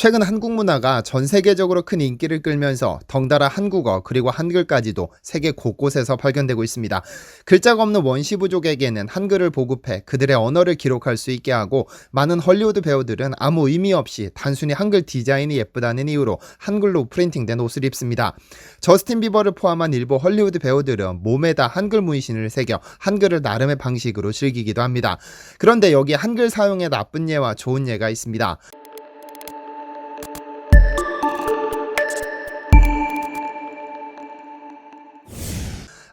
최근 한국 문화가 전 세계적으로 큰 인기를 끌면서 덩달아 한국어 그리고 한글까지도 세계 곳곳에서 발견되고 있습니다. 글자가 없는 원시 부족에게는 한글을 보급해 그들의 언어를 기록할 수 있게 하고, 많은 헐리우드 배우들은 아무 의미 없이 단순히 한글 디자인이 예쁘다는 이유로 한글로 프린팅된 옷을 입습니다. 저스틴 비버를 포함한 일부 헐리우드 배우들은 몸에다 한글 문신을 새겨 한글을 나름의 방식으로 즐기기도 합니다. 그런데 여기 한글 사용에 나쁜 예와 좋은 예가 있습니다.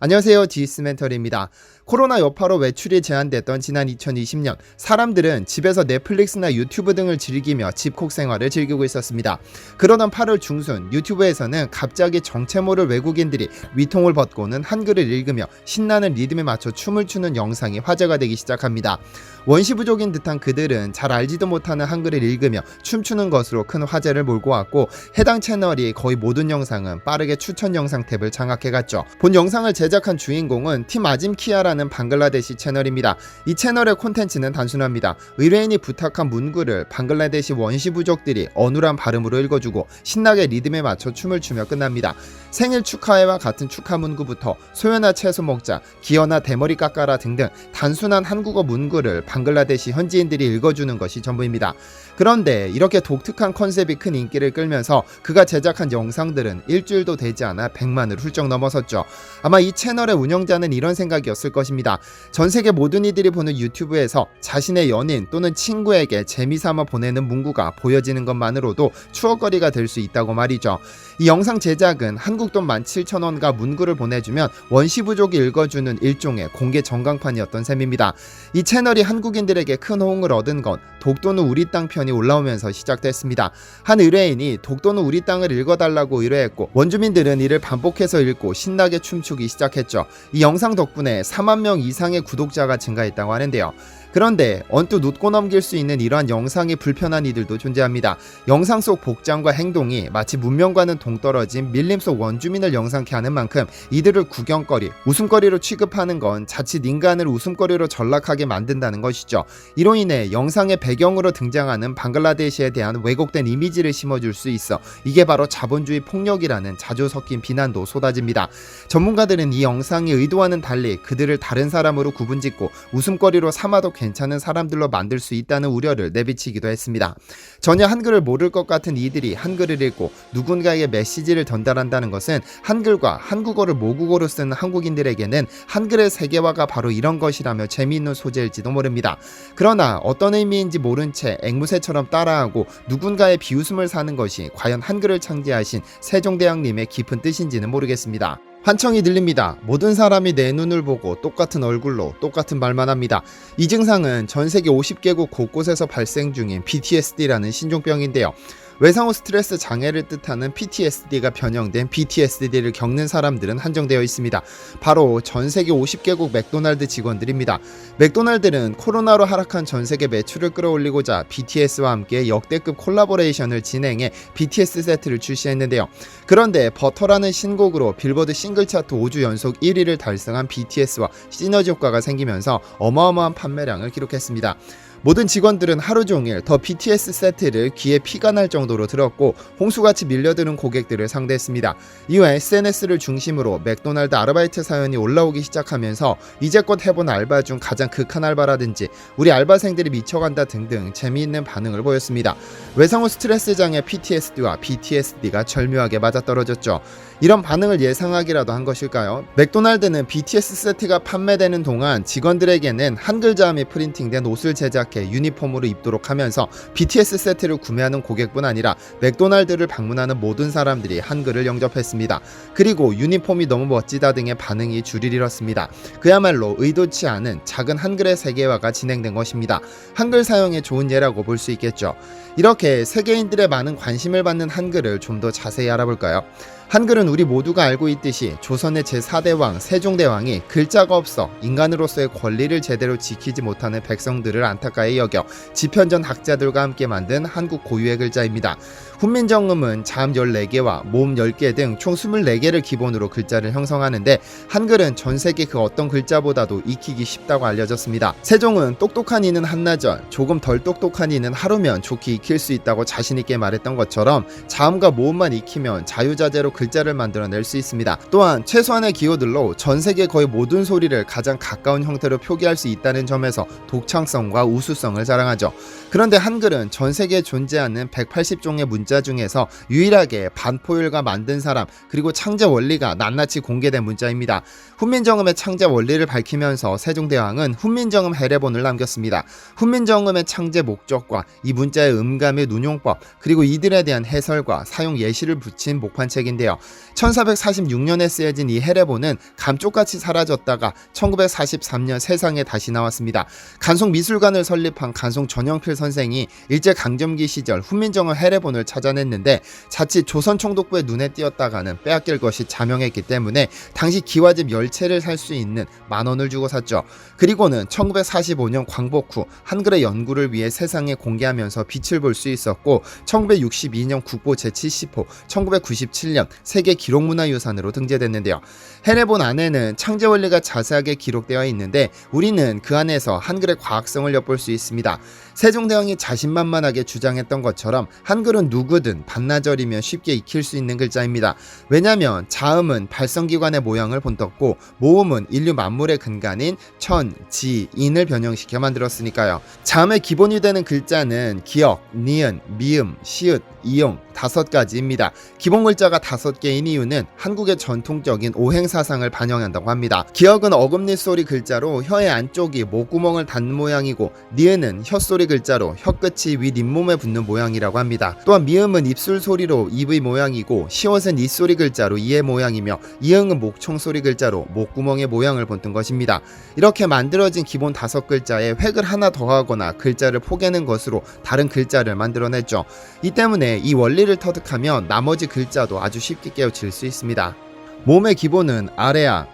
안녕하세요, 디스멘터리입니다. 코로나 여파로 외출이 제한됐던 지난 2020년, 사람들은 집에서 넷플릭스나 유튜브 등을 즐기며 집콕 생활을 즐기고 있었습니다. 그러던 8월 중순, 유튜브에서는 갑자기 정체 모를 외국인들이 위통을 벗고는 한글을 읽으며 신나는 리듬에 맞춰 춤을 추는 영상이 화제가 되기 시작합니다. 원시부족인 듯한 그들은 잘 알지도 못하는 한글을 읽으며 춤추는 것으로 큰 화제를 몰고 왔고, 해당 채널이 거의 모든 영상은 빠르게 추천 영상 탭을 장악해갔죠. 본 영상을 제작한 주인공은 팀 아짐키아라는 방글라데시 채널입니다. 이 채널의 콘텐츠는 단순합니다. 의뢰인이 부탁한 문구를 방글라데시 원시부족들이 어눌한 발음으로 읽어주고 신나게 리듬에 맞춰 춤을 추며 끝납니다. 생일 축하해와 같은 축하 문구부터 소연아 채소 먹자, 기어나 대머리 깎아라 등등 단순한 한국어 문구를 방글라데시 현지인들이 읽어주는 것이 전부입니다. 그런데 이렇게 독특한 컨셉이 큰 인기를 끌면서 그가 제작한 영상들은 일주일도 되지 않아 100만을 훌쩍 넘어섰죠. 아마 이 채널의 운영자는 이런 생각이었을 것입니다. 전 세계 모든 이들이 보는 유튜브에서 자신의 연인 또는 친구에게 재미삼아 보내는 문구가 보여지는 것만으로도 추억거리가 될 수 있다고 말이죠. 이 영상 제작은 한국 돈 17,000원과 문구를 보내주면 원시부족이 읽어주는 일종의 공개 전광판이었던 셈입니다. 이 채널이 한국인들에게 큰 호응을 얻은 건 독도는 우리 땅 편이 올라오면서 시작됐습니다. 한 의뢰인이 독도는 우리 땅을 읽어달라고 의뢰했고, 원주민들은 이를 반복해서 읽고 신나게 춤추기 시작했죠. 이 영상 덕분에 4만 명 이상의 구독자가 증가했다고 하는데요. 그런데 언뜻 웃고 넘길 수 있는 이러한 영상이 불편한 이들도 존재합니다. 영상 속 복장과 행동이 마치 문명과는 동떨어진 밀림 속 원주민을 영상케 하는 만큼 이들을 구경거리, 웃음거리로 취급하는 건 자칫 인간을 웃음거리로 전락하게 만든다는 것이죠. 이로 인해 영상의 배경으로 등장하는 방글라데시에 대한 왜곡된 이미지를 심어줄 수 있어 이게 바로 자본주의 폭력이라는 자주 섞인 비난도 쏟아집니다. 전문가들은 이 영상이 의도와는 달리 그들을 다른 사람으로 구분짓고 웃음거리로 삼아도 괜찮은 사람들로 만들 수 있다는 우려를 내비치기도 했습니다. 전혀 한글을 모를 것 같은 이들이 한글을 읽고 누군가에게 메시지를 전달한다는 것은 한글과 한국어를 모국어로 쓰는 한국인들에게는 한글의 세계화가 바로 이런 것이라며 재미있는 소재일지도 모릅니다. 그러나 어떤 의미인지 모른 채 앵무새처럼 따라하고 누군가의 비웃음을 사는 것이 과연 한글을 창제하신 세종대왕님의 깊은 뜻인지는 모르겠습니다. 환청이 들립니다. 모든 사람이 내 눈을 보고 똑같은 얼굴로 똑같은 말만 합니다. 이 증상은 전 세계 50개국 곳곳에서 발생 중인 PTSD라는 신종병인데요. 외상후 스트레스 장애를 뜻하는 PTSD가 변형된 BTSD를 겪는 사람들은 한정되어 있습니다. 바로 전 세계 50개국 맥도날드 직원들입니다. 맥도날드는 코로나로 하락한 전 세계 매출을 끌어올리고자 BTS와 함께 역대급 콜라보레이션을 진행해 BTS 세트를 출시했는데요. 그런데 버터라는 신곡으로 빌보드 싱글 차트 5주 연속 1위를 달성한 BTS와 시너지 효과가 생기면서 어마어마한 판매량을 기록했습니다. 모든 직원들은 하루 종일 더 BTS 세트를 귀에 피가 날 정도로 들었고 홍수같이 밀려드는 고객들을 상대했습니다. 이후 SNS를 중심으로 맥도날드 아르바이트 사연이 올라오기 시작하면서 이제껏 해본 알바 중 가장 극한 알바라든지 우리 알바생들이 미쳐간다 등등 재미있는 반응을 보였습니다. 외상후 스트레스 장애 PTSD와 BTSD가 절묘하게 맞아떨어졌죠. 이런 반응을 예상하기라도 한 것일까요? 맥도날드는 BTS 세트가 판매되는 동안 직원들에게는 한글자음이 프린팅된 옷을 제작해 유니폼으로 입도록 하면서 BTS 세트를 구매하는 고객뿐 아니라 맥도날드를 방문하는 모든 사람들이 한글을 영접했습니다. 그리고 유니폼이 너무 멋지다 등의 반응이 줄을 잃었습니다. 그야말로 의도치 않은 작은 한글의 세계화가 진행된 것입니다. 한글 사용의 좋은 예라고 볼 수 있겠죠. 이렇게 세계인들의 많은 관심을 받는 한글을 좀 더 자세히 알아볼까요? 한글은 우리 모두가 알고 있듯이 조선의 제4대 왕 세종대왕이 글자가 없어 인간으로서의 권리를 제대로 지키지 못하는 백성들을 안타까이 여겨 집현전 학자들과 함께 만든 한국 고유의 글자입니다. 훈민정음은 자음 14개와 모음 10개 등 총 24개를 기본으로 글자를 형성하는데 한글은 전 세계 그 어떤 글자보다도 익히기 쉽다고 알려졌습니다. 세종은 똑똑한 이는 한나절, 조금 덜 똑똑한 이는 하루면 좋게 익힐 수 있다고 자신있게 말했던 것처럼 자음과 모음만 익히면 자유자재로 글자를 만들어낼 수 있습니다. 또한 최소한의 기호들로 전 세계 거의 모든 소리를 가장 가까운 형태로 표기할 수 있다는 점에서 독창성과 우수성을 자랑하죠. 그런데 한글은 전 세계에 존재하는 180종의 문자 중에서 유일하게 반포율과 만든 사람 그리고 창제 원리가 낱낱이 공개된 문자입니다. 훈민정음의 창제 원리를 밝히면서 세종대왕은 훈민정음 해례본을 남겼습니다. 훈민정음의 창제 목적과 이 문자의 음감 및 운용법 그리고 이들에 대한 해설과 사용 예시를 붙인 목판책인데요. 1446년에 쓰여진 이 해례본은 감쪽같이 사라졌다가 1943년 세상에 다시 나왔습니다. 간송미술관을 설립한 간송 전영필 선생이 일제강점기 시절 훈민정음 해례본을 찾아냈는데 자칫 조선총독부의 눈에 띄었다가는 빼앗길 것이 자명했기 때문에 당시 기와집 10채를 살 수 있는 10,000원을 주고 샀죠. 그리고는 1945년 광복 후 한글의 연구를 위해 세상에 공개하면서 빛을 볼 수 있었고 1962년 국보 제70호, 1997년 세계 기록문화유산으로 등재됐는데요. 해례본 안에는 창제 원리가 자세하게 기록되어 있는데 우리는 그 안에서 한글의 과학성을 엿볼 수 있습니다. 세종대왕이 자신만만하게 주장했던 것처럼 한글은 누구든 반나절이면 쉽게 익힐 수 있는 글자입니다. 왜냐하면 자음은 발성기관의 모양을 본떴고 모음은 인류 만물의 근간인 천, 지, 인을 변형시켜 만들었으니까요. 자음의 기본이 되는 글자는 기역, 니은, 미음, 시읒, 이용 5가지입니다. 기본 글자가 5개인 이유는 한국의 전통적인 오행사상을 반영한다고 합니다. 기역은 어금니 소리 글자로 혀의 안쪽이 목구멍을 닫는 모양이고 니은은 혀소리 글자로 혀끝이 윗 잇몸에 붙는 모양이라고 합니다. 또한 미음은 입술 소리로 입의 모양이고 시옷은 이소리 글자로 이의 모양이며 이응은 목총 소리 글자로 목구멍의 모양을 본뜬 것입니다. 이렇게 만들어진 기본 5글자에 획을 하나 더하거나 글자를 포개는 것으로 다른 글자를 만들어냈죠. 이 때문에 이 원리를 터득하면 나머지 글자도 아주 쉽게 깨우칠 수 있습니다. 모음의 기본은 아레아,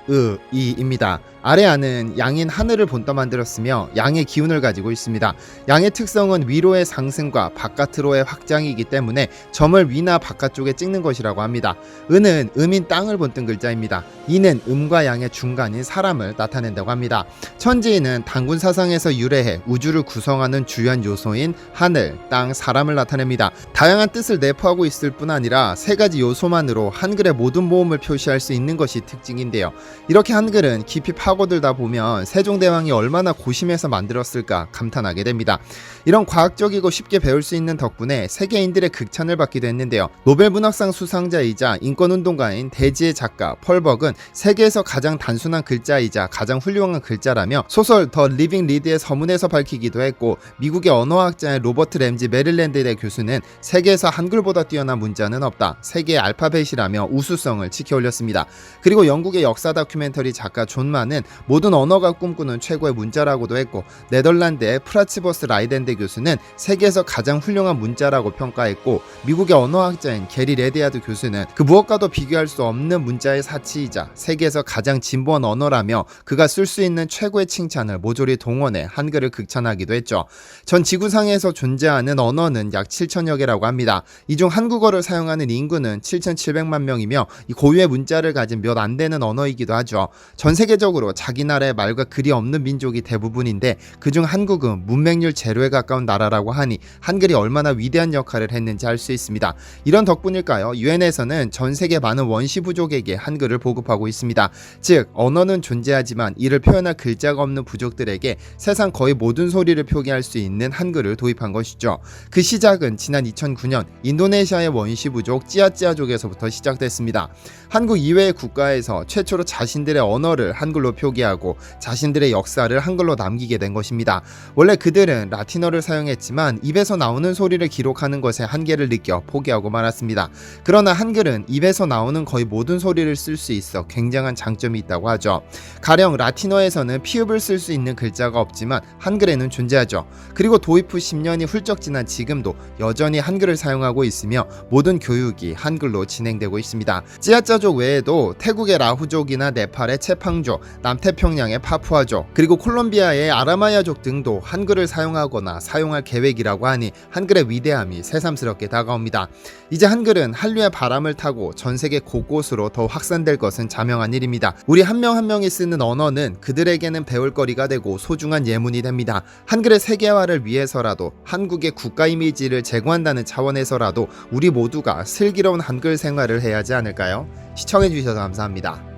이입니다. 아레아는 양인 하늘을 본떠 만들었으며 양의 기운을 가지고 있습니다. 양의 특성은 위로의 상승과 바깥으로의 확장이기 때문에 점을 위나 바깥쪽에 찍는 것이라고 합니다. 은은 음인 땅을 본뜬 글자입니다. 이는 음과 양의 중간인 사람을 나타낸다고 합니다. 천지인은 단군 사상에서 유래해 우주를 구성하는 주요한 요소인 하늘, 땅, 사람을 나타냅니다. 다양한 뜻을 내포하고 있을 뿐 아니라 3가지 요소만으로 한글의 모든 모음을 표시할 수 있는 것이 특징인데요. 이렇게 한글은 깊이 파고들다 보면 세종대왕이 얼마나 고심해서 만들었을까 감탄하게 됩니다. 이런 과학적이고 쉽게 배울 수 있는 덕분에 세계인들의 극찬을 받기도 했는데요. 노벨문학상 수상자이자 인권운동가인 대지의 작가 펄벅은 세계에서 가장 단순한 글자이자 가장 훌륭한 글자라며 소설 더 리빙 리드의 서문에서 밝히기도 했고 미국의 언어학자인 로버트 램지 메릴랜드대 교수는 세계에서 한글보다 뛰어난 문자는 없다. 세계의 알파벳이라며 우수성을 지켜 올렸습니다. 그리고 영국의 역사 다큐멘터리 작가 존 만은 모든 언어가 꿈꾸는 최고의 문자라고도 했고 네덜란드의 프라츠버스 라이덴데 교수는 세계에서 가장 훌륭한 문자라고 평가했고 미국의 언어학자인 게리 레데아드 교수는 그 무엇과도 비교할 수 없는 문자의 사치이자 세계에서 가장 진보한 언어라며 그가 쓸 수 있는 최고의 칭찬을 모조리 동원해 한글을 극찬하기도 했죠. 전 지구상에서 존재하는 언어는 약 7천여 개라고 합니다. 이 중 한국어를 사용하는 인구는 7,700만 명이며 이 고유의 문자를 가진 몇 안 되는 언어이기도 하죠. 전 세계적으로 자기 나라의 말과 글이 없는 민족이 대부분인데 그중 한국은 문맹률 제로에 가까운 나라라고 하니 한글이 얼마나 위대한 역할을 했는지 알 수 있습니다. 이런 덕분일까요? 유엔에서는 전 세계 많은 원시 부족에게 한글을 보급하고 있습니다. 즉 언어는 존재하지만 이를 표현할 글자가 없는 부족들에게 세상 거의 모든 소리를 표기할 수 있는 한글을 도입한 것이죠. 그 시작은 지난 2009년 인도네시아의 원시 부족 찌아찌아족에서부터 시작됐습니다. 한국 이외의 국가에서 최초로 자신들의 언어를 한글로 표기하고 자신들의 역사를 한글로 남기게 된 것입니다. 원래 그들은 라틴어를 사용했지만 입에서 나오는 소리를 기록하는 것에 한계를 느껴 포기하고 말았습니다. 그러나 한글은 입에서 나오는 거의 모든 소리를 쓸 수 있어 굉장한 장점이 있다고 하죠. 가령 라틴어에서는 피읍을 쓸 수 있는 글자가 없지만 한글에는 존재하죠. 그리고 도입 후 10년이 훌쩍 지난 지금도 여전히 한글을 사용하고 있으며 모든 교육이 한글로 진행되고 있습니다. 찌아짜족 외에도 태국의 라후족이나 네팔의 체팡족, 남태평양의 파푸아족, 그리고 콜롬비아의 아라마야족 등도 한글을 사용하거나 사용할 계획이라고 하니 한글의 위대함이 새삼스럽게 다가옵니다. 이제 한글은 한류의 바람을 타고 전 세계 곳곳으로 더 확산될 것은 자명한 일입니다. 우리 한 명 한 명이 쓰는 언어는 그들에게는 배울거리가 되고 소중한 예문이 됩니다. 한글의 세계화를 위해서라도, 한국의 국가 이미지를 제고한다는 차원에서라도 우리 모두가 슬기로운 한글 생활을 해야 하지 않을까요? 시청해주셔서 감사합니다.